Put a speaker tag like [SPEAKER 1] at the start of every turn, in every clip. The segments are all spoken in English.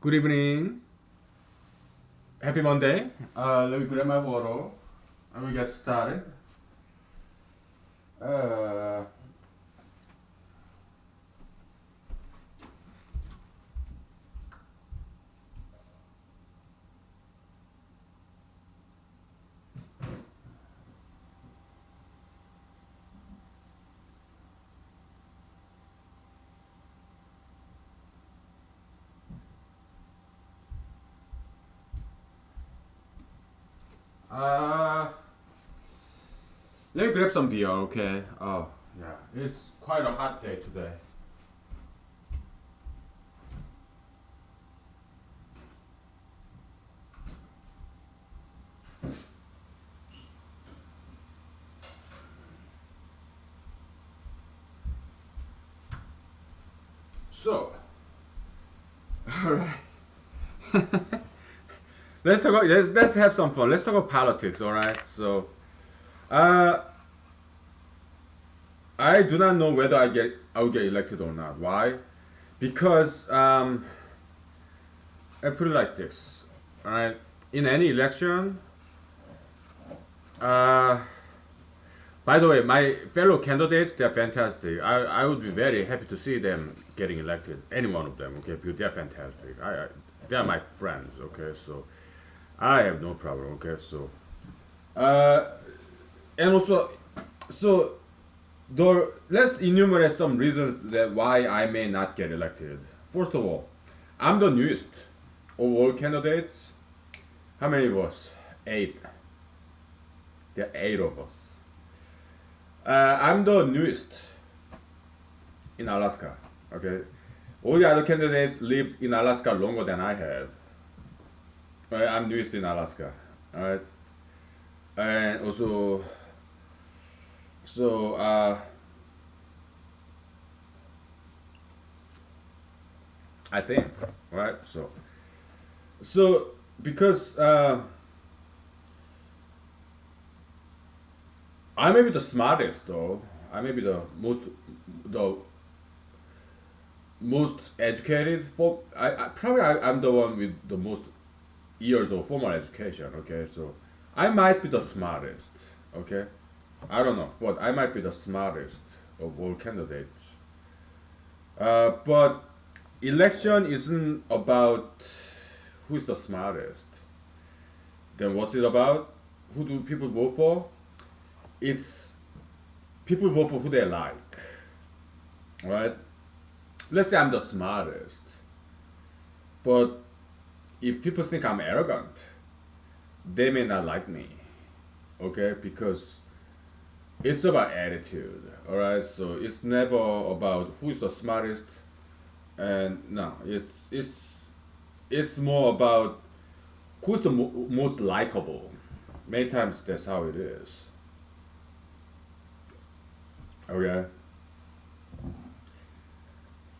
[SPEAKER 1] Good evening. Happy Monday. Let me grab my water and we get started. Uh, uh, Let me grab some beer, okay? Oh, yeah. It's quite a hot day today. So, alright. Let's have some fun. Let's talk about politics, alright? So, uh, I do not know whether I will get elected or not. Why? Because I put it like this. Alright. In any election, uh by the way, my fellow candidates, they're fantastic. I would be very happy to see them getting elected. Any one of them, okay? Because they're fantastic. They are my friends, okay? So I have no problem, okay? So, uh, and also, so let's enumerate some reasons that why I may not get elected. First of all, I'm the newest of all candidates. How many of us? Eight. There are eight of us. I'm the newest in Alaska. Okay, all the other candidates lived in Alaska longer than I have. I'm newest in Alaska. All right, and also, so I think, right? So because I may be the smartest though. I may be the most educated. I'm the one with the most years of formal education. Okay, so I might be the smartest. Okay, I don't know, but I might be the smartest of all candidates. But election isn't about who's the smartest. Then what's it about? Who do people vote for? It's people vote for who they like, right? Let's say I'm the smartest, but if people think I'm arrogant, they may not like me, okay? Because it's about attitude, all right? So it's never about who's the smartest, and no, it's more about who's the most likable. Many times that's how it is. Okay.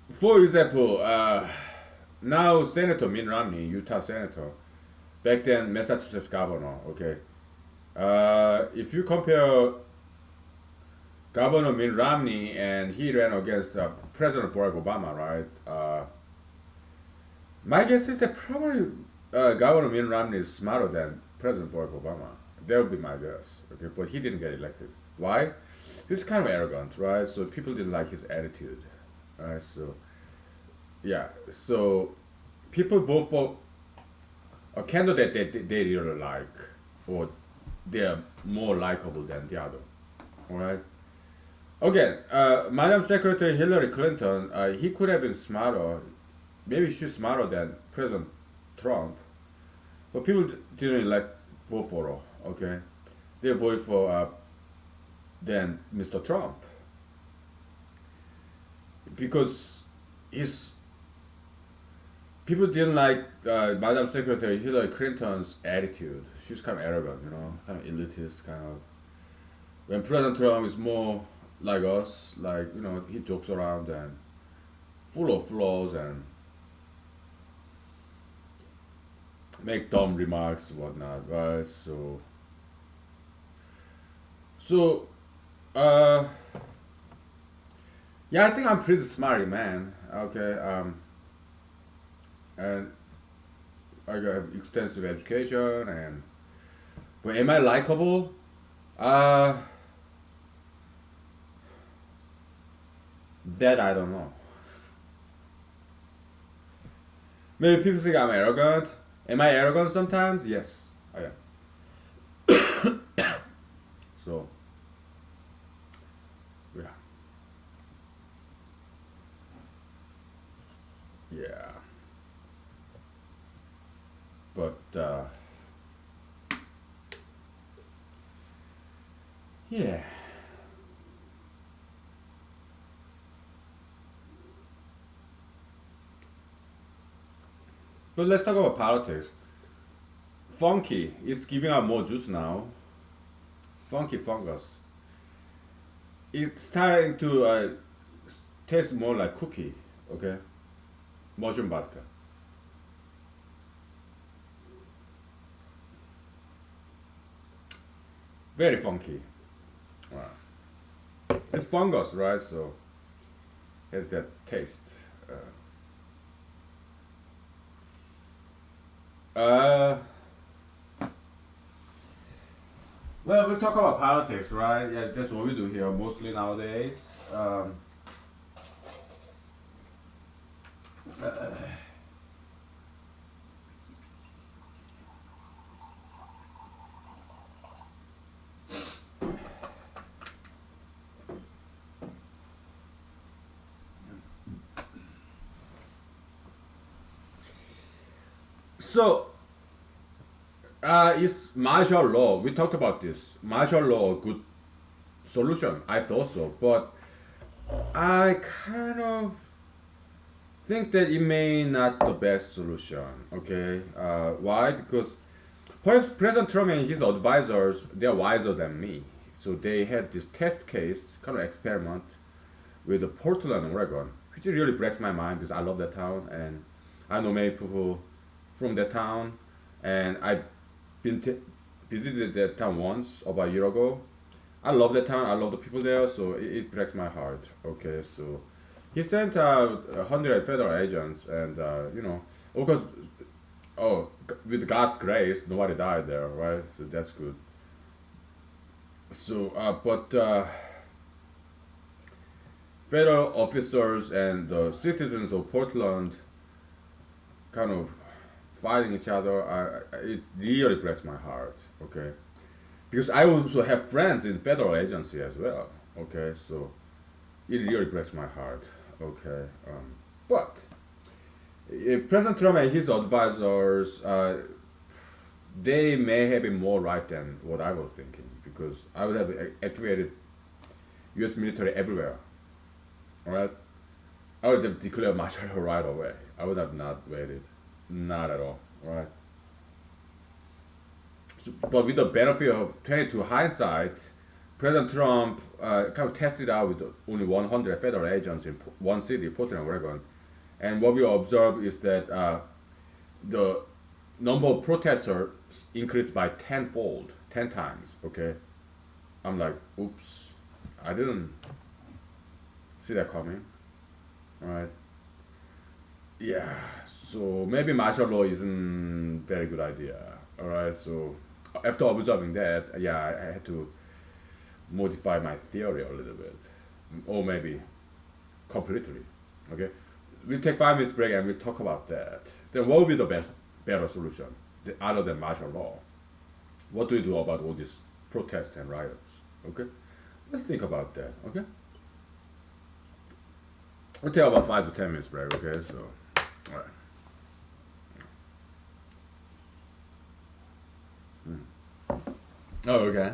[SPEAKER 1] For example, now Senator Mitt Romney, Utah Senator, back then Massachusetts governor. Okay. If you compare Governor Mitt Romney and he ran against President Barack Obama, right? My guess is that probably Governor Mitt Romney is smarter than President Barack Obama. That would be my guess. Okay, but he didn't get elected. Why? He's kind of arrogant, right? So people didn't like his attitude, right? So yeah, so people vote for a candidate that they really like, or they're more likable than the other. All right. Again, Madam Secretary Hillary Clinton, he could have been smarter. Maybe she's smarter than President Trump, but people didn't like vote for her. Okay, they voted for then Mr. Trump because his people didn't like Madam Secretary Hillary Clinton's attitude. She's kind of arrogant, kind of elitist, kind of. When President Trump is more like us, like he jokes around and full of flaws and make dumb remarks and whatnot, right? So, uh, yeah, I think I'm pretty smart, man. Okay, and I have extensive education, and but am I likable? Uh, that I don't know. Maybe people think I'm arrogant. Am I arrogant sometimes? Yes, I am. So yeah, yeah. But yeah. But let's talk about politics. Funky is giving out more juice now. Funky fungus. It's starting to taste more like cookie. Okay, mushroom vodka. Very funky. Wow. It's fungus, right? So has that taste. Uh, well, we talk about politics, right? Yeah, that's what we do here mostly nowadays. Um, so, is martial law? We talked about this. Martial law a good solution? I thought so, but I kind of think that it may not the best solution. Okay, why? Because perhaps President Trump and his advisors they're wiser than me. So they had this test case kind of experiment with the Portland, Oregon, which really breaks my mind because I love that town and I know many people from that town, and I've been visited that town once about a year ago. I love that town. I love the people there, so it breaks my heart. Okay, so he sent out 100 federal agents, and of course, with God's grace, nobody died there, right? So that's good. So, but federal officers and the citizens of Portland kind of fighting each other. It really breaks my heart. Okay, because I also have friends in federal agency as well. Okay, so it really breaks my heart. Okay, but President Trump and his advisors, they may have been more right than what I was thinking because I would have activated U.S. military everywhere. All right, I would have declared martial law right away. I would have not waited, not at all. All right. So, but with the benefit of 22 hindsight, President Trump kind of tested out with only 100 federal agents in one city, Portland, Oregon. And what we observed is that the number of protesters increased by tenfold, 10 times. Okay. I'm like, oops, I didn't see that coming. All right. Yeah. So maybe martial law isn't very good idea. All right. So after observing that, yeah, I had to modify my theory a little bit, or maybe completely. Okay, we take 5 minutes break and we talk about that. Then what would be the better solution, other than martial law? What do we do about all these protests and riots? Okay, let's think about that. Okay, we'll take about 5 to 10 minutes break. Okay, so all right. Oh, okay.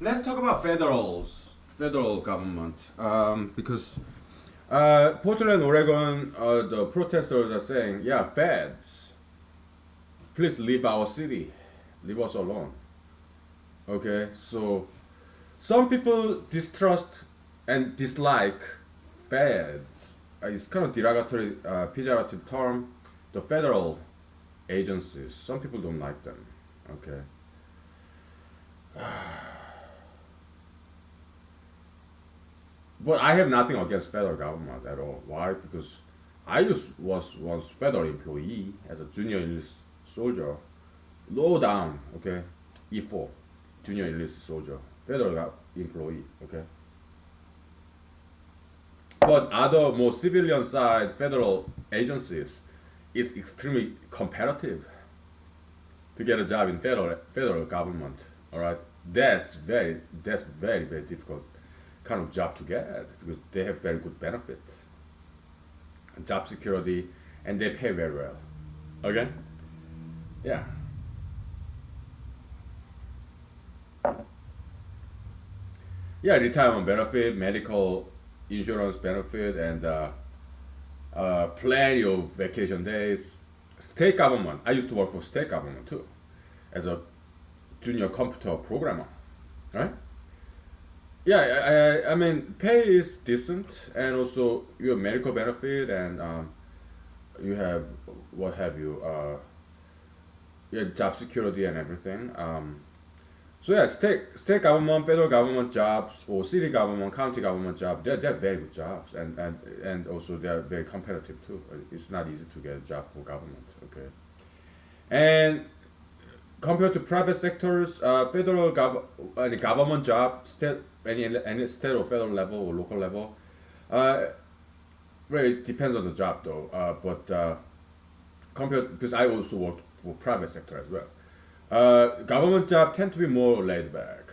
[SPEAKER 1] let's talk about federal government, because Portland, Oregon, the protesters are saying, yeah, feds, please leave our city, leave us alone. Okay, so some people distrust and dislike feds. It's kind of derogatory, pejorative term. The federal agencies. Some people don't like them. Okay. But I have nothing against federal government at all. Why? Because was once federal employee as a junior enlist soldier, low down. Okay, E4, junior enlist soldier, federal employee. Okay. But other more civilian side federal agencies is extremely competitive to get a job in federal government. All right, that's very difficult kind of job to get because they have very good benefit, job security, and they pay very well. Okay, yeah, yeah, retirement benefit, medical insurance benefit, and plenty of vacation days. State government. I used to work for state government too, as a junior computer programmer. Right? Yeah, I mean, pay is decent, and also you have medical benefit, and you have what have you, you have job security and everything. So yeah, state government, federal government jobs, or city government, county government jobs, they're very good jobs, and also they're very competitive too. It's not easy to get a job for government. Okay, and compared to private sectors, any government job, any state or federal level or local level, uh, well, it depends on the job though. But compared, because I also worked for private sector as well. Government job tend to be more laid back,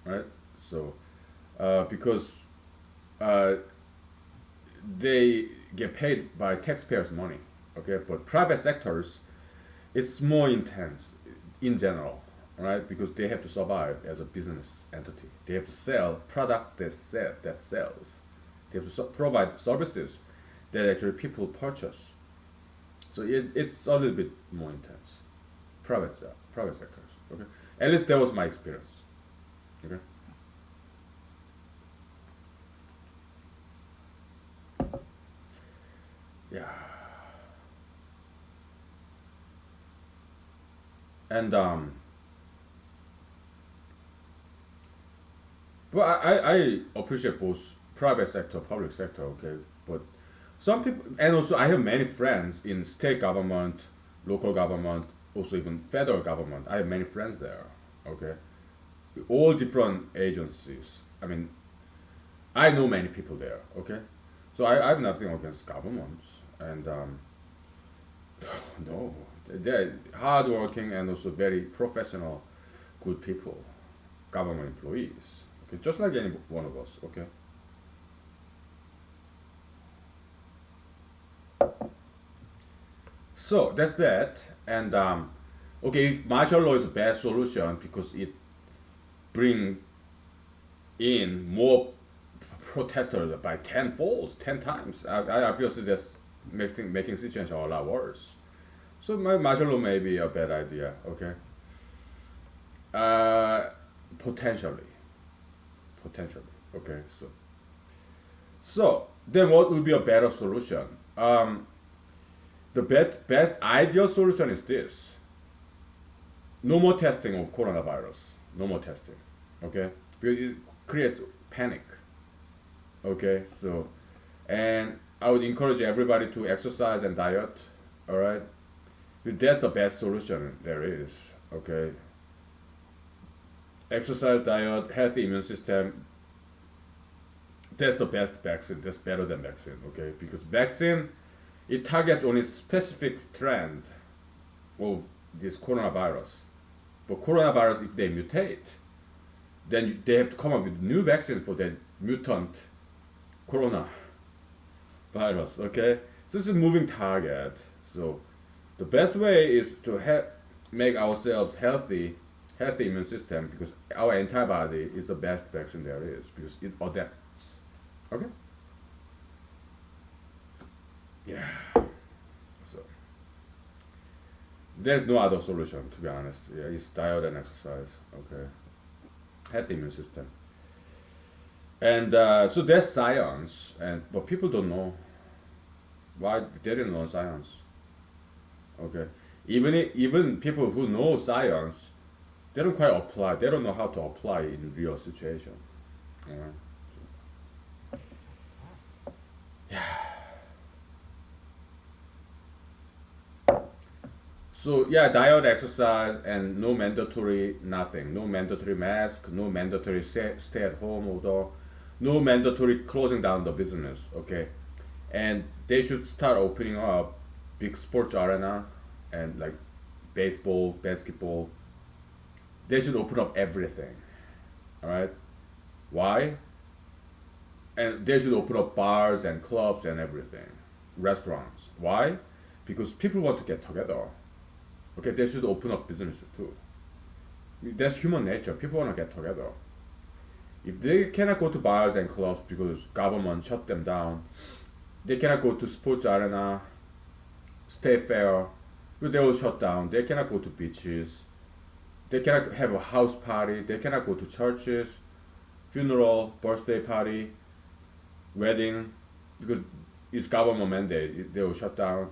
[SPEAKER 1] right? So, because uh, they get paid by taxpayers' money, okay. But private sectors, it's more intense in general, right? Because they have to survive as a business entity. They have to sell products that sells. They have to provide services that actually people purchase. So it's a little bit more intense. Private sectors. Okay, at least that was my experience. Okay. Yeah. And but I appreciate both private sector, public sector. Okay, but some people, and also I have many friends in state government, local government, also even federal government. I have many friends there. Okay, all different agencies. I mean, I know many people there. Okay, so I have nothing against governments, and no, they're hardworking and also very professional, good people, government employees. Okay, just like any one of us. Okay. So that's that. And okay, if martial law is a bad solution because it bring in more protesters by 10 folds, 10 times, I obviously that's making situation a lot worse. So my martial law may be a bad idea. Okay. Uh, potentially, potentially. Okay. So then what would be a better solution? The best ideal solution is this: no more testing of coronavirus. No more testing. Okay, because it creates panic. Okay, so, and I would encourage everybody to exercise and diet. All right, that's the best solution there is. Okay, exercise, diet, healthy immune system. That's the best vaccine. That's better than vaccine. Okay, because vaccine, it targets only specific strand of this coronavirus. But coronavirus, if they mutate, then they have to come up with new vaccine for that mutant coronavirus. Okay, so it's a moving target. So the best way is to make ourselves healthy healthy immune system because our antibody is the best vaccine there is because it adapts. Okay. Yeah. So there's no other solution to be honest. Yeah, it's diet and exercise. Okay. Healthy immune system. And so there's science, and but people don't know why they didn't know science. Okay, even people who know science, they don't quite apply. They don't know how to apply in real situation. Alright. So yeah, diet, exercise, and no mandatory nothing. No mandatory mask. No mandatory stay at home order. No mandatory closing down the business. Okay, and they should start opening up big sports arena and like baseball, basketball. They should open up everything. All right. Why? And they should open up bars and clubs and everything, restaurants. Why? Because people want to get together. Okay, they should open up businesses too. That's human nature. People want to get together. If they cannot go to bars and clubs because government shut them down, they cannot go to sports arena, state fair, they will shut down. They cannot go to beaches. They cannot have a house party. They cannot go to churches, funeral, birthday party, wedding, because it's government mandate. They will shut down.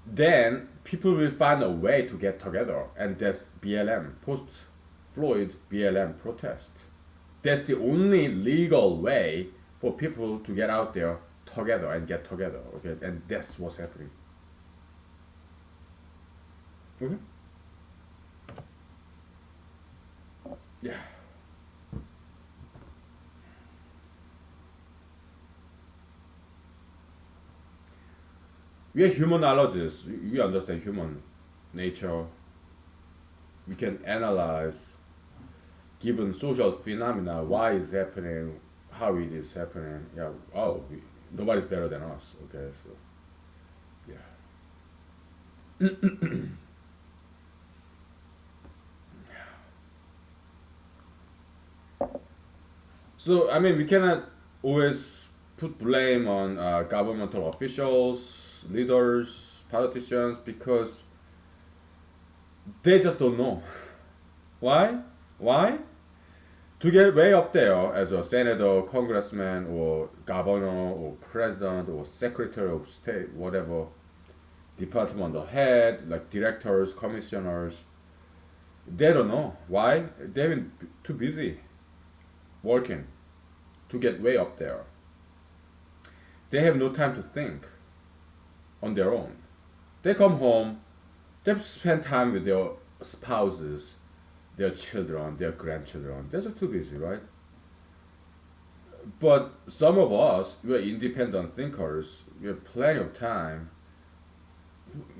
[SPEAKER 1] Then people will find a way to get together, and that's BLM, post Floyd BLM protest. That's the only legal way for people to get out there together and get together. Okay, and that's what's happening. Okay. Yeah. We are humanologists. We understand human nature. We can analyze given social phenomena why it's happening, how it is happening. Yeah. Oh, nobody's better than us. Okay. So yeah. So I mean, we cannot always put blame on governmental officials, leaders, politicians because they just don't know. Why? Why? To get way up there as a senator, congressman, or governor, or president, or secretary of state, whatever, departmental head, like directors, commissioners, they don't know. Why? They've been too busy working to get way up there. They have no time to think on their own. They come home, they spend time with their spouses, their children, their grandchildren. They're just too busy, right? But some of us, we're independent thinkers. We have plenty of time.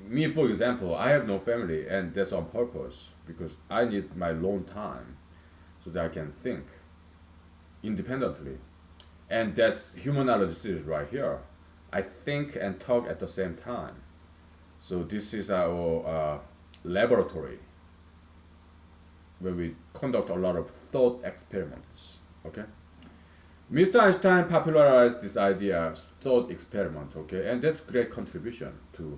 [SPEAKER 1] Me, for example, I have no family, and that's on purpose because I need my alone time so that I can think independently. And that's humanology series right here. I think and talk at the same time. So this is our laboratory where we conduct a lot of thought experiments. Okay. Mr. Einstein popularized this idea, thought experiment. Okay, and that's great contribution to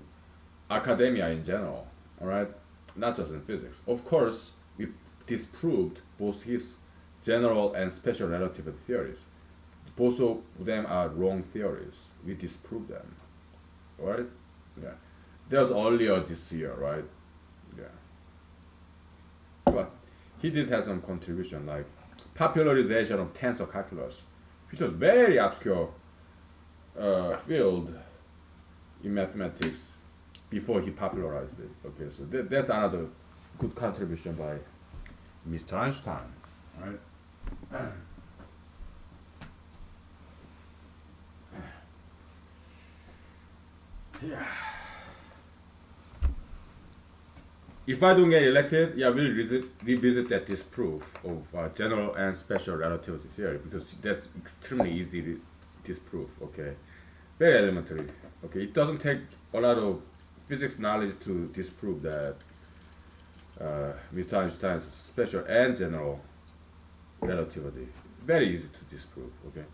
[SPEAKER 1] academia in general. All right, not just in physics. Of course, we disproved both his general and special relativity theories. Both of them are wrong theories. We disproved them. Right? Yeah. That was earlier this year, right? Yeah. But he did have some contribution, like popularization of tensor calculus, which was very obscure field in mathematics before he popularized it. Okay, so that's another good contribution by Mr. Einstein, right? Yeah. If I don't get elected, yeah, we'll revisit that disproof of general and special relativity theory because that's extremely easy to disprove. Okay, very elementary. Okay, it doesn't take a lot of physics knowledge to disprove that Mr. Einstein's special and general relativity. Very easy to disprove. Okay,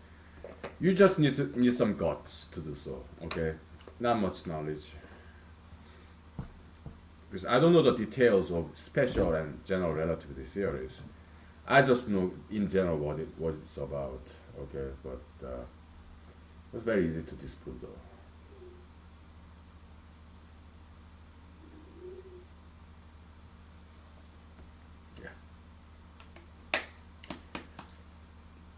[SPEAKER 1] you just need some guts to do so. Okay, not much knowledge. Because I don't know the details of special and general relativity theories. I just know in general what it's about. Okay, but it's very easy to disprove though. Yeah.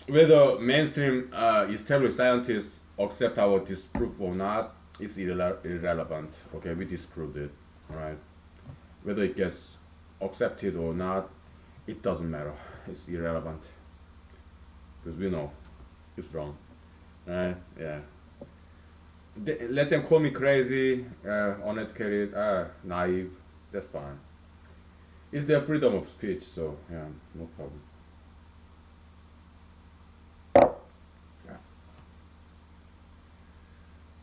[SPEAKER 1] Whether mainstream established scientists accept our disproof or not is irrelevant. Okay, we disproved it, right? Whether it gets accepted or not, it doesn't matter. It's irrelevant because we know it's wrong, right? Yeah. Let them call me crazy, uneducated, naive. That's fine. It's their freedom of speech, so yeah, no problem. Yeah.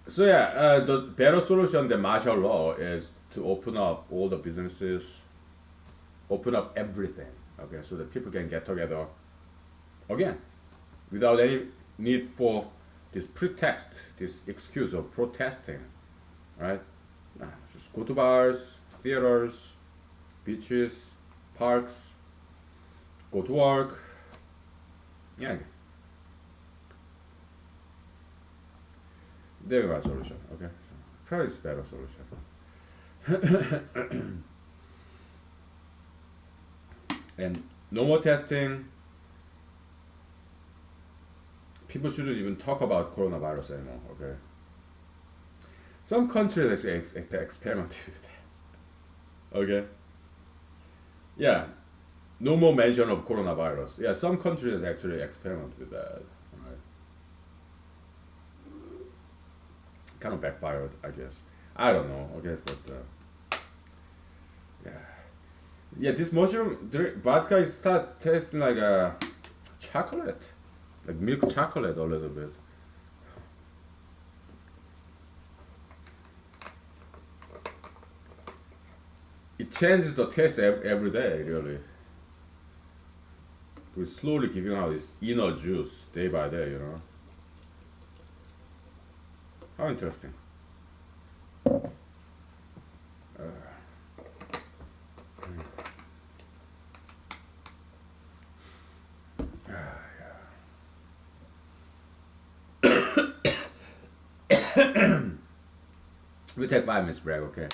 [SPEAKER 1] So yeah, the better solution than martial law is to open up all the businesses, open up everything. Okay, so that people can get together again without any need for this pretext, this excuse of protesting, right? Just go to bars, theaters, beaches, parks, go to work. Yeah, there's my solution. Okay, probably it's better solution. And no more testing. People shouldn't even talk about coronavirus anymore. Okay. Some countries actually experimented with that. Okay. Yeah. No more mention of coronavirus. Yeah, some countries actually experiment with that. Right. Kind of backfired, I guess. I don't know. Okay, but yeah, yeah. This mushroom vodka is start tasting like a chocolate, like milk chocolate a little bit. It changes the taste every day, really. We're slowly giving out this inner juice day by day, you know. How interesting. We take 5 minutes break, okay?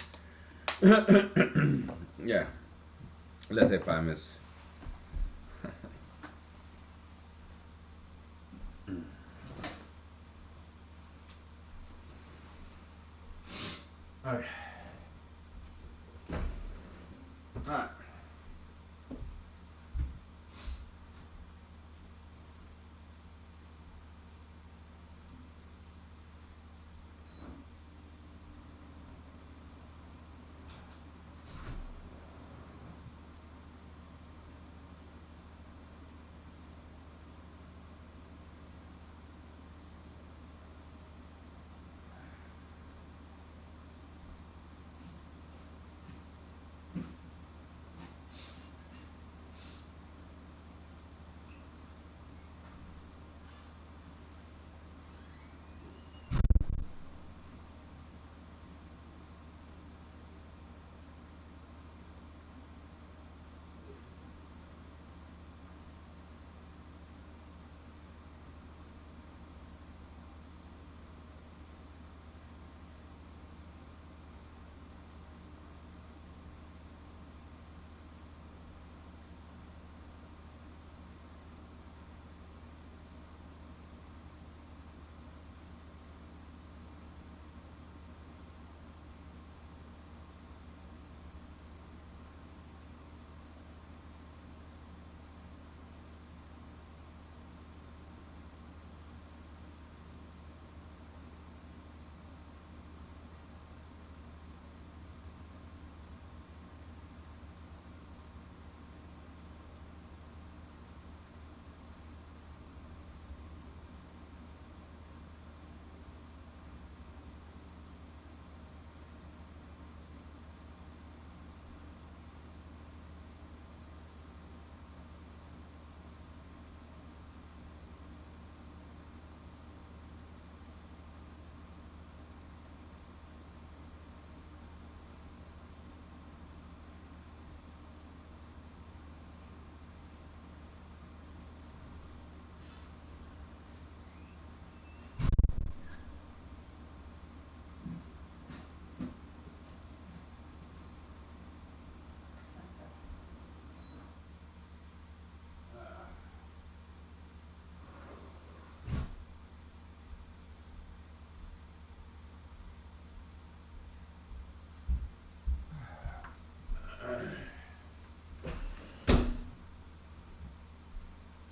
[SPEAKER 1] Yeah, let's take 5 minutes. Alright. Alright.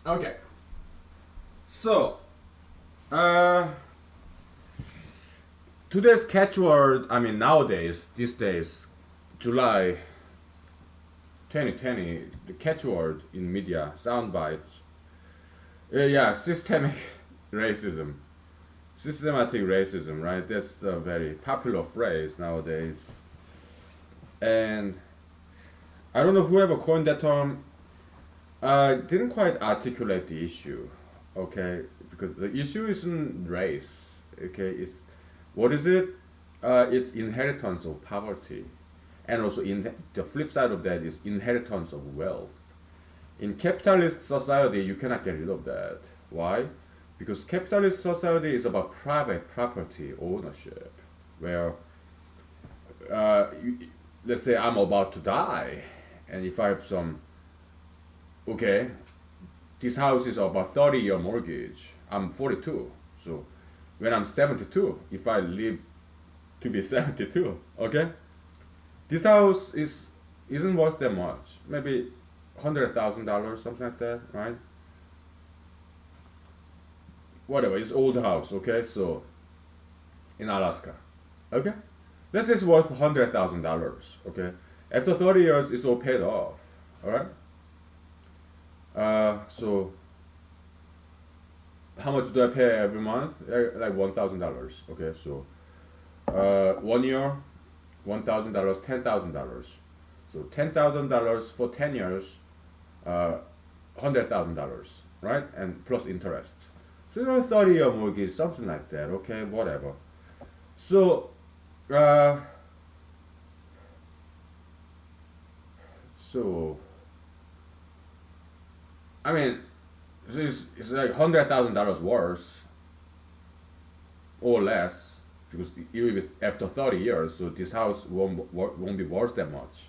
[SPEAKER 1] Okay. So, uh, today's catchword, I mean, nowadays, these days, July 2020, the catchword in media, sound bites, yeah, systemic racism. Systematic racism, right? That's a very popular phrase nowadays. And I don't know whoever coined that term didn't quite articulate the issue, okay? Because the issue isn't race, okay? It's what is it? It's inheritance of poverty, and also in the flip side of that is inheritance of wealth. In capitalist society, you cannot get rid of that. Why? Because capitalist society is about private property ownership, where you, let's say I'm about to die, and if I have some, okay, this house is about 30-year mortgage. I'm 42, so when I'm 72, if I live to be 72, okay, this house isn't worth that much. Maybe $100,000, something like that, right? Whatever. It's old house, okay. So in Alaska, okay. Let's say it's worth $100,000, okay. After 30 years, it's all paid off, all right. So how much do I pay every month? Like $1,000, okay. So 1 year, $1,000, $10,000. So $10,000 for 10 years, $100,000, right? And plus interest. So 30-year mortgage, something like that. Okay, whatever. So uh, so I mean, it's like $100,000 worth or less because even with after 30 years, so this house won't be worth that much.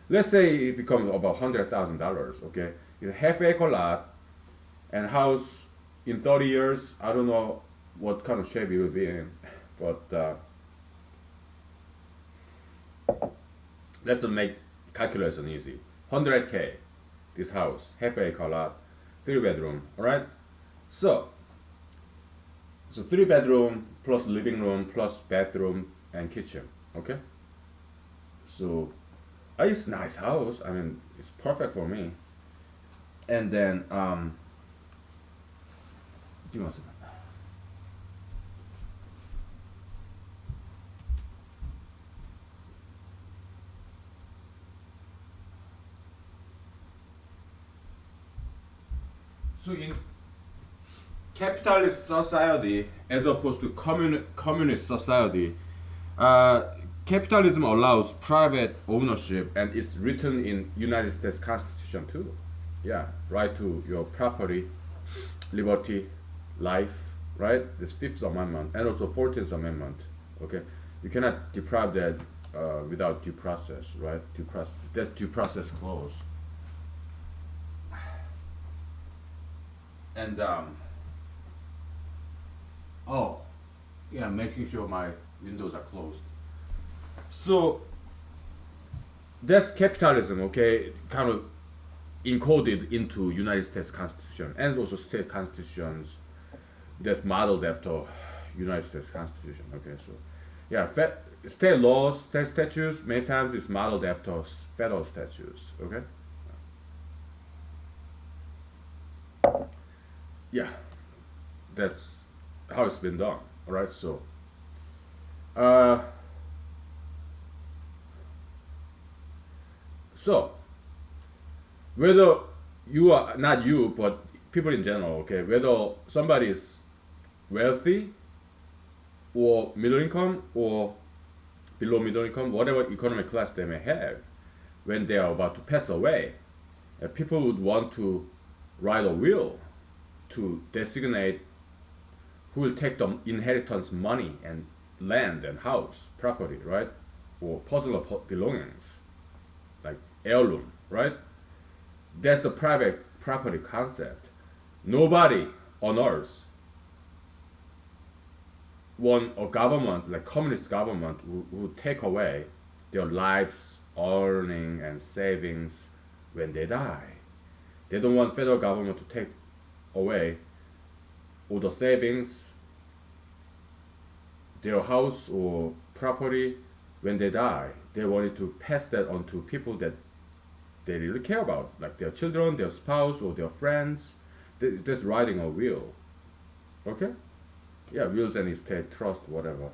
[SPEAKER 1] Let's say it becomes about $100,000. Okay, it's a half acre lot, and house in 30 years, I don't know what kind of shape it will be in, but let's make calculation easy. 100K, this house, half acre lot, 3 bedroom. All right, so 3 bedroom plus living room plus bathroom and kitchen. Okay, so it's nice house. I mean, it's perfect for me. And then give me one second. So in capitalist society, as opposed to communist society, uh, capitalism allows private ownership, and it's written in United States Constitution too. Yeah, right to your property, liberty, life, right? This Fifth Amendment and also 14th Amendment. Okay, you cannot deprive that without due process, right? Due process. That's due process clause. And oh, yeah, making sure my windows are closed. So that's capitalism, okay? Kind of encoded into United States Constitution and also state constitutions that's modeled after United States Constitution. Okay, so yeah, state laws, state statutes many times is modeled after federal statutes. Okay, yeah, that's how it's been done. All right, so uh, so whether you are not you, but people in general, okay, whether somebody is wealthy or middle income or below middle income, whatever economic class they may have, when they are about to pass away, people would want to write a will to designate who will take the inheritance money and land and house, property, right? Or personal belongings, like heirloom, right? That's the private property concept. Nobody on earth want a government like communist government who take away their lives, earning and savings when they die. They don't want federal government to take away all the savings, their house or property. When they die, they wanted to pass that on to people that they really care about, like their children, their spouse, or their friends. That's writing a will. Okay? Yeah, wills and estate, trust, whatever.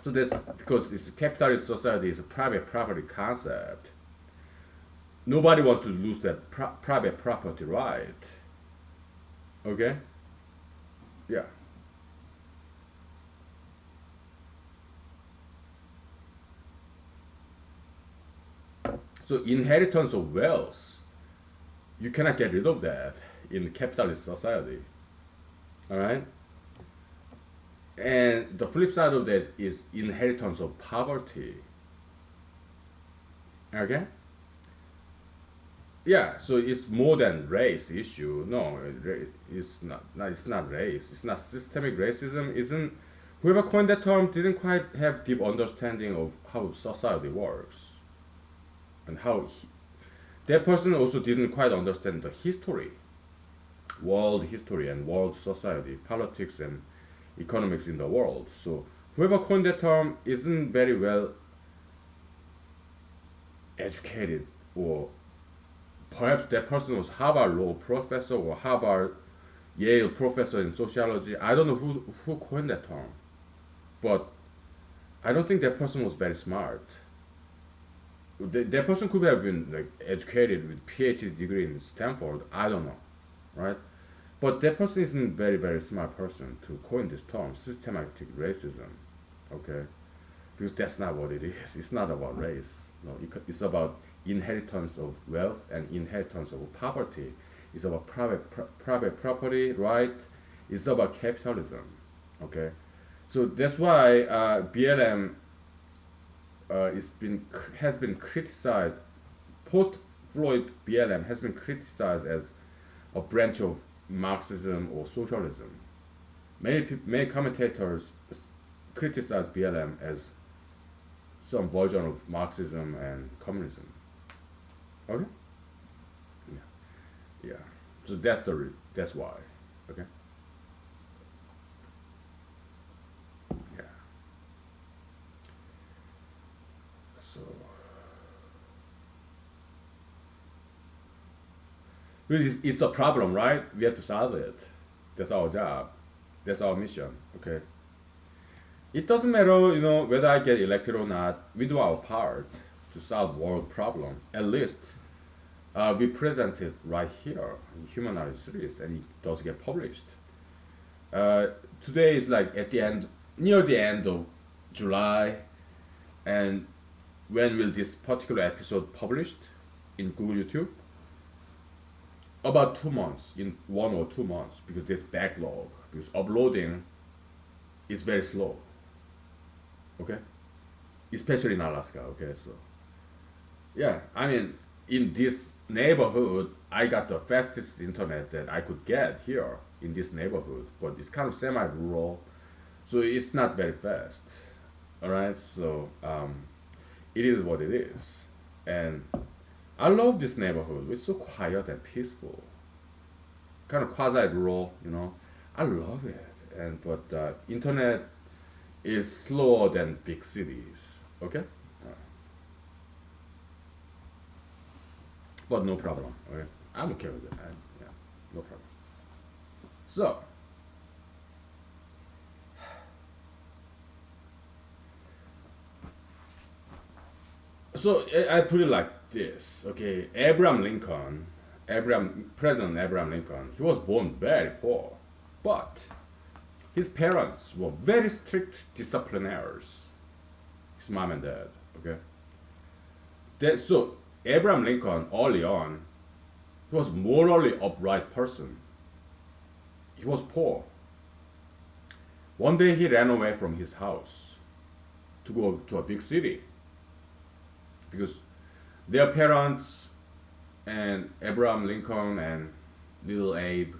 [SPEAKER 1] So this, because it's a capitalist society, it's a private property concept. Nobody wants to lose that private property right. Okay? Yeah. So inheritance of wealth, you cannot get rid of that in capitalist society. All right? And the flip side of that is inheritance of poverty. Okay? Yeah, so it's more than race issue. No, it's not. It's not race. It's not systemic racism. Isn't whoever coined that term didn't quite have deep understanding of how society works, and how that person also didn't quite understand the history, world history and world society, politics and economics in the world. So whoever coined that term isn't very well educated, or perhaps that person was Harvard law professor or Harvard Yale professor in sociology. I don't know who coined that term, but I don't think that person was very smart. That person could have been like educated with PhD degree in Stanford. I don't know, right? But that person isn't very smart person to coin this term, systematic racism. Okay, because that's not what it is. It's not about race. No, it's about inheritance of wealth and inheritance of poverty. It's about private property, right? It's about capitalism. Okay, so that's why BLM has been criticized. Post Floyd BLM has been criticized as a branch of Marxism or socialism. Many commentators criticize BLM as some version of Marxism and communism. Okay. Yeah. Yeah. So that's why. Okay. Yeah. So because it's a problem, right? We have to solve it. That's our job. That's our mission. Okay. It doesn't matter, whether I get elected or not. We do our part to solve world problem. At least we present it right here in humanology series, and it does get published. Today is like near the end of July, and when will this particular episode published in Google YouTube? About 2 months, in 1 or 2 months, because there's backlog, because uploading is very slow. Okay, especially in Alaska. Okay, so yeah, I mean, in this neighborhood, I got the fastest internet that I could get here in this neighborhood, but it's kind of semi-rural, so it's not very fast. All right, so it is what it is, and I love this neighborhood. It's so quiet and peaceful, kind of quasi-rural. I love it, and but internet is slower than big cities. Okay, but no problem. Okay, I'm okay with it. Yeah, no problem. So, I put it like this. Okay, President Abraham Lincoln, he was born very poor, but his parents were very strict disciplinarians. His mom and dad. Okay. So Abraham Lincoln early on, he was morally upright person. He was poor. One day he ran away from his house to go to a big city because their parents and Abraham Lincoln and little Abe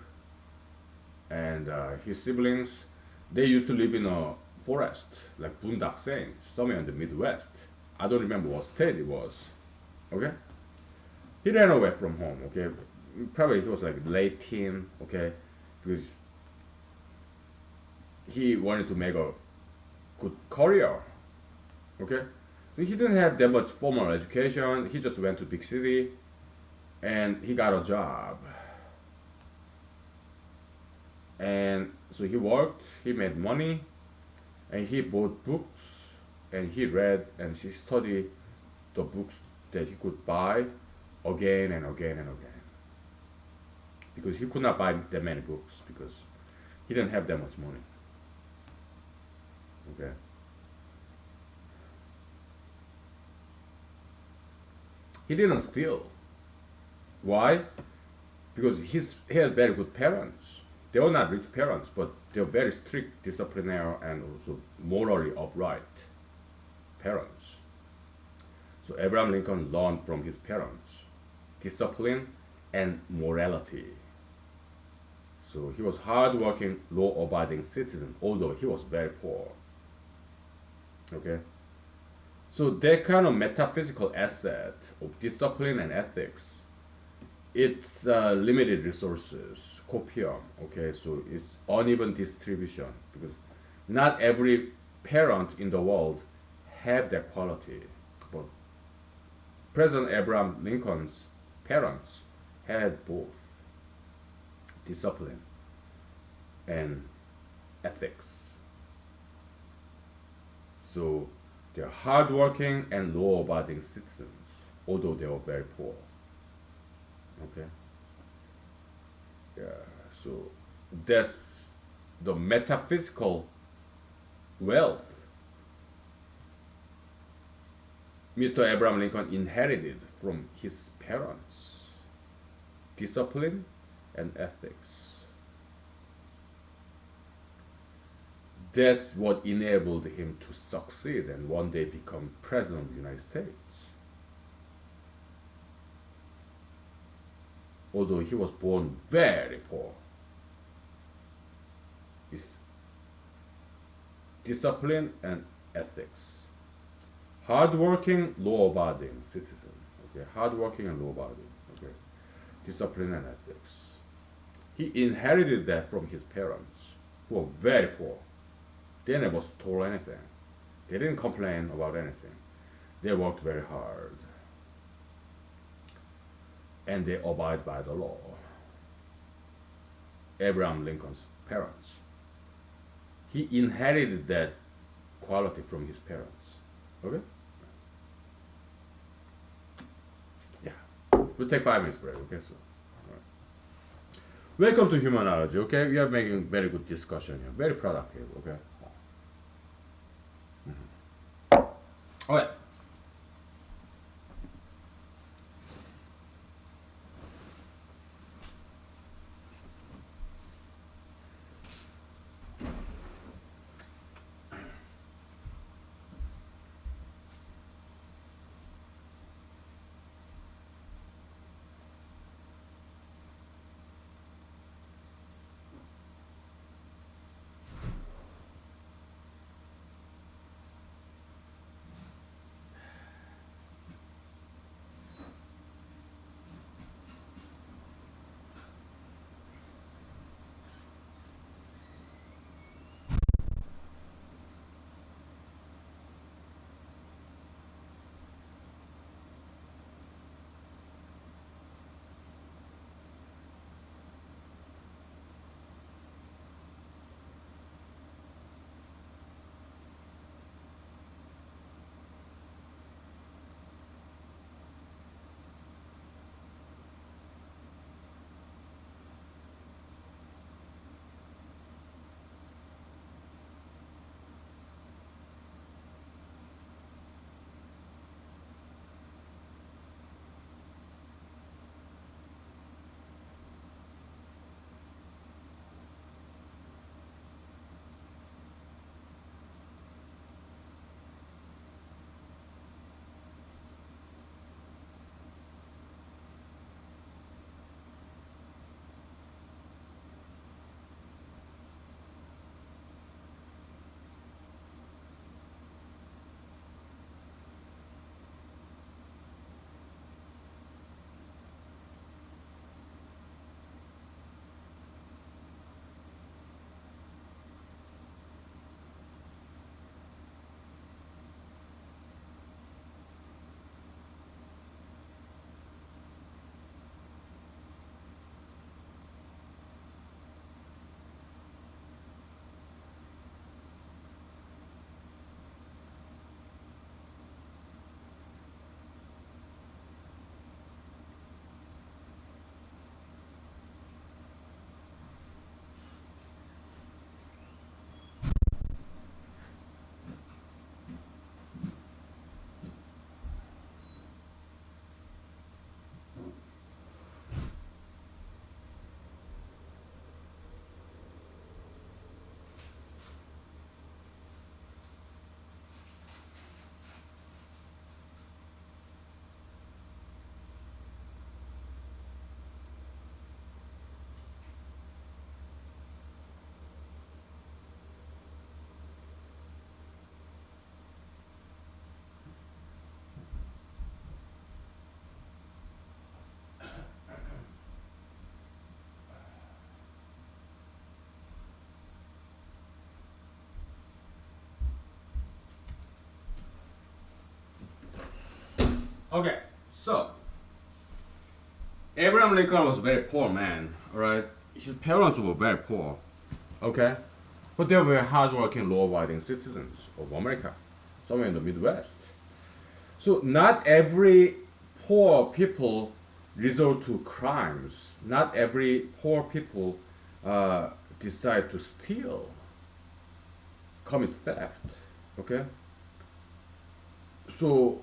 [SPEAKER 1] and his siblings, they used to live in a forest, like Boondock Saints, somewhere in the Midwest. I don't remember what state it was. Okay? He ran away from home, okay? probably he was like late teen, okay, because he wanted to make a good career, okay. So he didn't have that much formal education. He just went to big city, and he got a job, and so he worked. He made money, and he bought books, and he read and he studied the books that he could buy again and again and again, because he could not buy that many books because he didn't have that much money. Okay. He didn't steal. Why? Because he has very good parents. They were not rich parents, but they're very strict, disciplinary, and also morally upright parents. So Abraham Lincoln learned from his parents discipline and morality. So he was hardworking, law-abiding citizen, although he was very poor. Okay. So that kind of metaphysical asset of discipline and ethics, it's limited resources, copium. Okay, so it's uneven distribution because not every parent in the world have that quality. But President Abraham Lincoln's parents had both discipline and ethics. So they're hardworking and law-abiding citizens, although they were very poor. Okay. Yeah. So that's the metaphysical wealth Mr. Abraham Lincoln inherited from his parents: discipline and ethics. That's what enabled him to succeed and one day become president of the United States. Although he was born very poor, his discipline and ethics. Hardworking, law-abiding citizen. Okay, hardworking and law-abiding. Okay, discipline and ethics. He inherited that from his parents, who were very poor. They never stole anything. They didn't complain about anything. They worked very hard. And they abide by the law. Abraham Lincoln's parents. He inherited that quality from his parents. Okay? Yeah. We'll take 5 minutes break, okay? So, all right. Welcome to humanology, okay? We are making very good discussion here. Very productive, okay? All right. Okay, so Abraham Lincoln was a very poor man, right? His parents were very poor, okay? But they were very hardworking, law-abiding citizens of America, somewhere in the Midwest. So not every poor people resort to crimes. Not every poor people decide to steal, commit theft, okay? So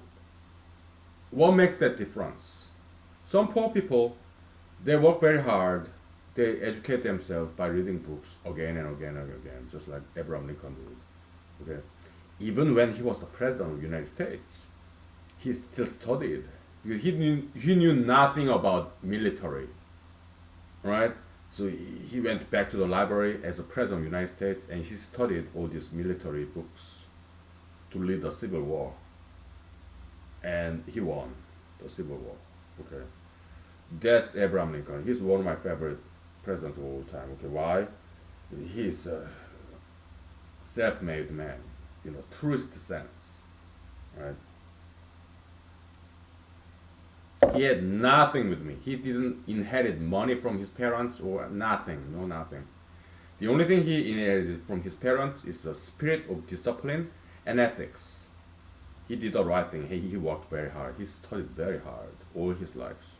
[SPEAKER 1] what makes that difference? Some poor people, they work very hard. They educate themselves by reading books again and again and again, just like Abraham Lincoln did. Okay, even when he was the president of the United States, he still studied because he knew nothing about military, right? So he went back to the library as a president of the United States and he studied all these military books to lead the Civil War, and he won the Civil War. Okay, that's Abraham Lincoln. He's one of my favorite presidents of all time. Okay, why? He's a self-made man, truest sense, right? He had nothing with me. He didn't inherit money from his parents or nothing, no nothing. The only thing he inherited from his parents is a spirit of discipline and ethics. He did the right thing. He worked very hard. He studied very hard all his life.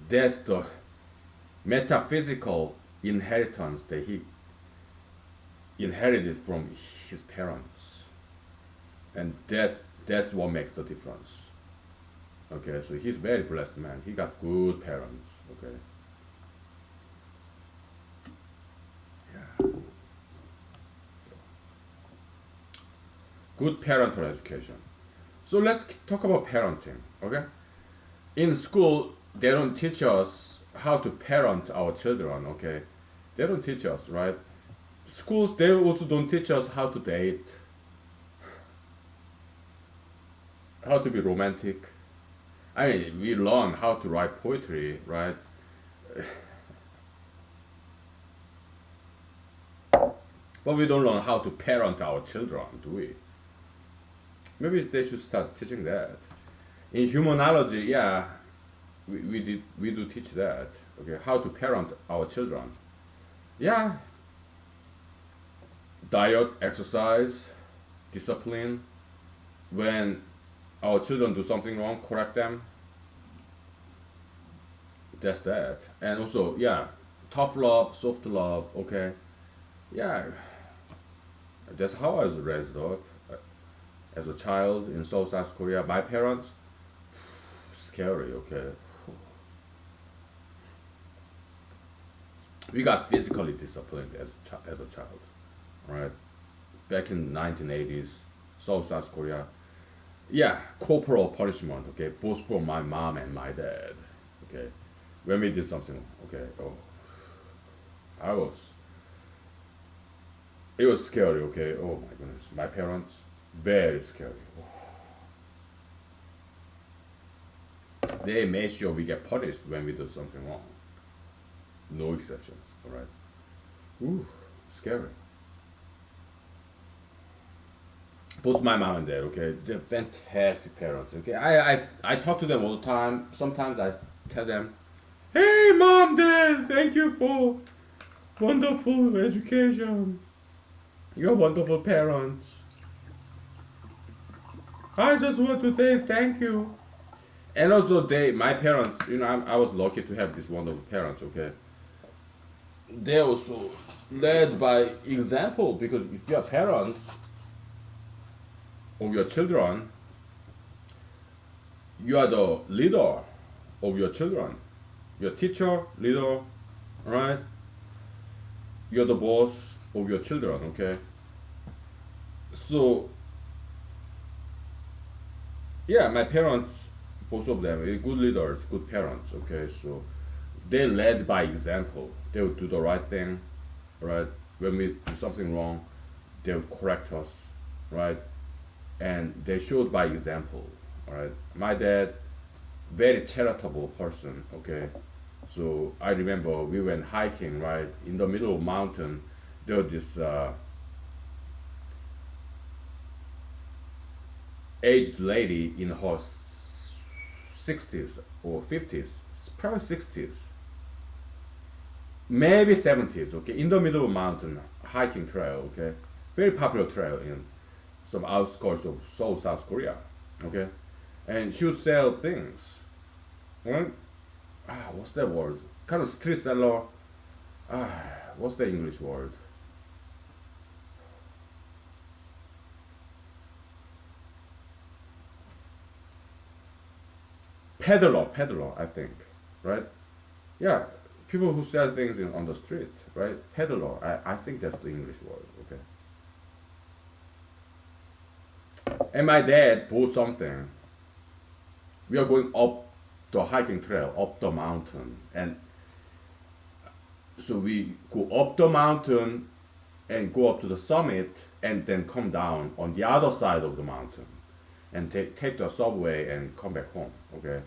[SPEAKER 1] That's the metaphysical inheritance that he inherited from his parents, and that's what makes the difference. Okay, so he's very blessed man. He got good parents. Okay, yeah, good parental education. So let's talk about parenting. Okay, in school they don't teach us how to parent our children. Okay, they don't teach us, right? Schools, they also don't teach us how to date, how to be romantic. I mean, we learn how to write poetry, right? But we don't learn how to parent our children, do we? Maybe they should start teaching that. In humanology, yeah, we do teach that. Okay, how to parent our children. Yeah, diet, exercise, discipline. When our children do something wrong, correct them. That's that. And also, yeah, tough love, soft love. Okay, yeah, that's how I was raised up as a child in South Korea. My parents, scary. Okay, we got physically disciplined as a child, right? Back in 1980s, South Korea. Yeah, corporal punishment. Okay, both for my mom and my dad. Okay, when we did something. Okay, oh, I was. It was scary. Okay, oh my goodness, my parents, very scary. They made sure we get punished when we do something wrong. No exceptions. All right. Ooh, scary. Both my mom and dad, okay, they're fantastic parents. Okay, I talk to them all the time. Sometimes I tell them, "Hey, mom, dad, thank you for wonderful education. You're wonderful parents. I just want to say thank you." And also, my parents, I was lucky to have these wonderful parents. Okay, they also led by example because if you're parents of your children, you are the leader of your children. Your teacher, leader, right? You're the boss of your children, okay? So, yeah, my parents, both of them, good leaders, good parents, okay? So, they led by example. They would do the right thing, right? When we do something wrong, they would correct us, right? And they showed by example. All right, my dad, very charitable person. Okay, so I remember we went hiking right in the middle of mountain. There was this aged lady in her 60s or 50s, probably 60s, maybe 70s, okay, in the middle of a mountain, hiking trail, okay, very popular trail in some outskirts of Seoul, South Korea, okay, and she would sell things. Well, what's that word? Kind of street seller. What's the English word? Peddler, I think, right? Yeah, people who sell things on the street, right? Peddler, I think that's the English word, okay? And my dad bought something. We are going up the hiking trail, up the mountain, and so we go up the mountain and go up to the summit and then come down on the other side of the mountain and take the subway and come back home, okay?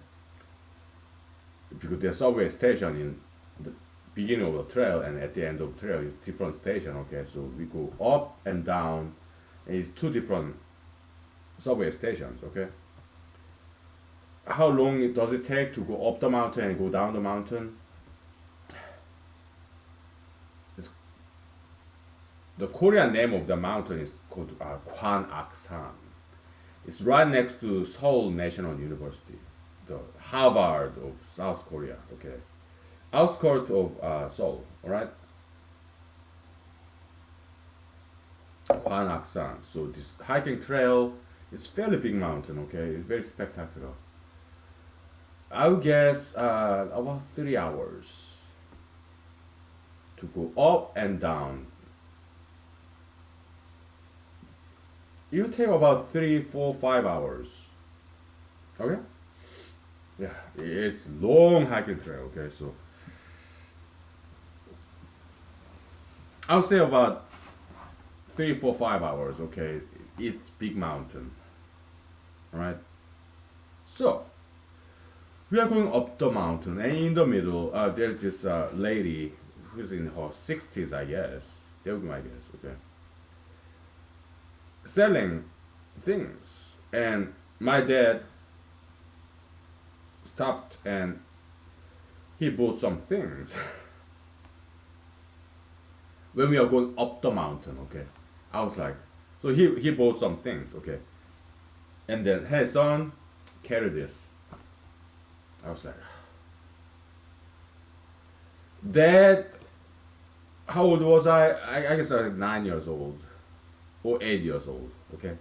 [SPEAKER 1] Because there's subway station in the beginning of the trail and at the end of the trail is different station, okay? So we go up and down and it's two different subway stations, okay? How long does it take to go up the mountain and go down the mountain? It's, the Korean name of the mountain is called Kwanaksan. It's right next to Seoul National University, the Harvard of South Korea, okay? Outskirts of Seoul, alright? Kwanaksan. So this hiking trail is fairly big mountain, okay? It's very spectacular. I would guess about 3 hours to go up and down. It will take about 3, 4, 5 hours. Okay? Yeah, it's long hiking trail. Okay, so I'll say about 3, 4, 5 hours. Okay, it's big mountain. All right. So we are going up the mountain, and in the middle, there's this lady who's in her 60s, I guess. That would be my guess. Okay, selling things, and my dad stopped and he bought some things when we are going up the mountain. Okay, I was like, so he bought some things. Okay, and then, hey son, carry this. I was like, Dad, how old was I? I guess I was like 9 years old or 8 years old. Okay,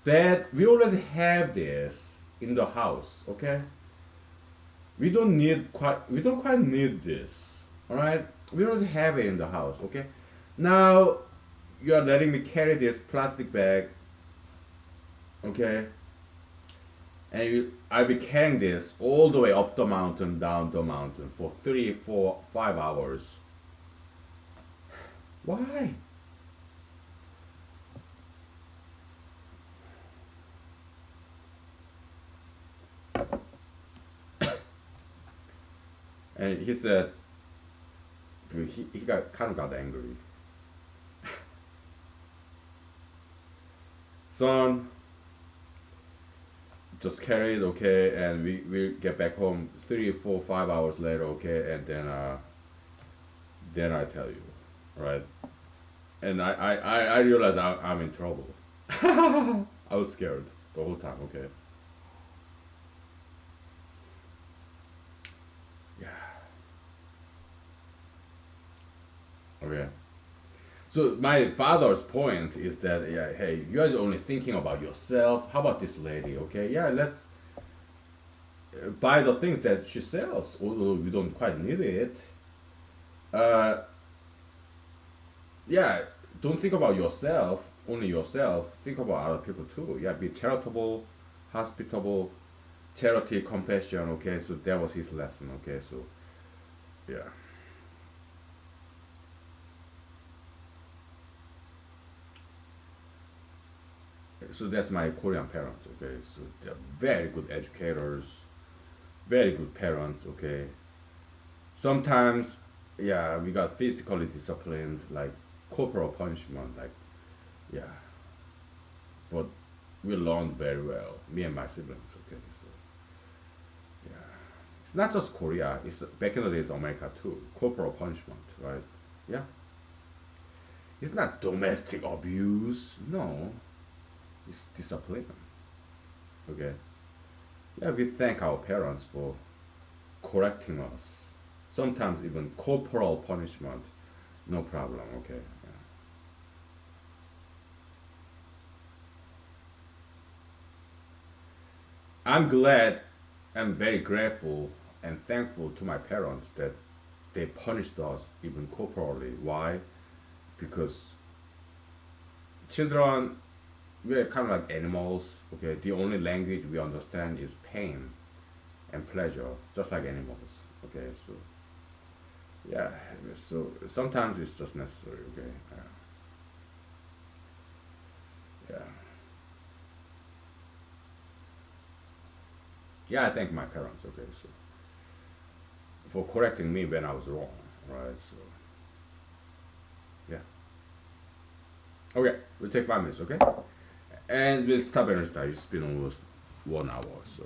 [SPEAKER 1] Dad, we already have this in the house. Okay, we don't quite need this. All right, we already have it in the house. Okay, now you are letting me carry this plastic bag. Okay, and I'll be carrying this all the way up the mountain, down the mountain for 3, 4, 5 hours. Why? And he said, he got kind of got angry. Son, just carry it, okay, and we get back home 3, 4, 5 hours later, okay, and then I tell you, right? And I realized I'm in trouble. I was scared the whole time, okay. Yeah. Okay. So my father's point is that, yeah, hey, you guys are only thinking about yourself. How about this lady? Okay, yeah, let's buy the things that she sells, although we don't quite need it. Uh, yeah, don't think about yourself, only yourself. Think about other people too. Yeah, be charitable, hospitable, charity, compassion. Okay, so that was his lesson. Okay, so yeah. So that's my Korean parents. Okay, so they're very good educators, very good parents. Okay, sometimes, yeah, we got physically disciplined, like corporal punishment, like, yeah, but we learned very well, me and my siblings. Okay, so yeah, it's not just Korea. It's back in the days America too. Corporal punishment, right? Yeah, it's not domestic abuse. No, it's discipline. Okay, yeah, we thank our parents for correcting us. Sometimes even corporal punishment, no problem. Okay, yeah. I'm glad, I'm very grateful and thankful to my parents that they punished us even corporally. Why? Because children, we're kind of like animals. Okay, the only language we understand is pain and pleasure, just like animals. Okay, so yeah, so sometimes it's just necessary. Okay, yeah, yeah. I thank my parents. Okay, so for correcting me when I was wrong. Right. So yeah. Okay, we'll take 5 minutes. Okay, and we'll stop and restart. It's been almost 1 hour. So.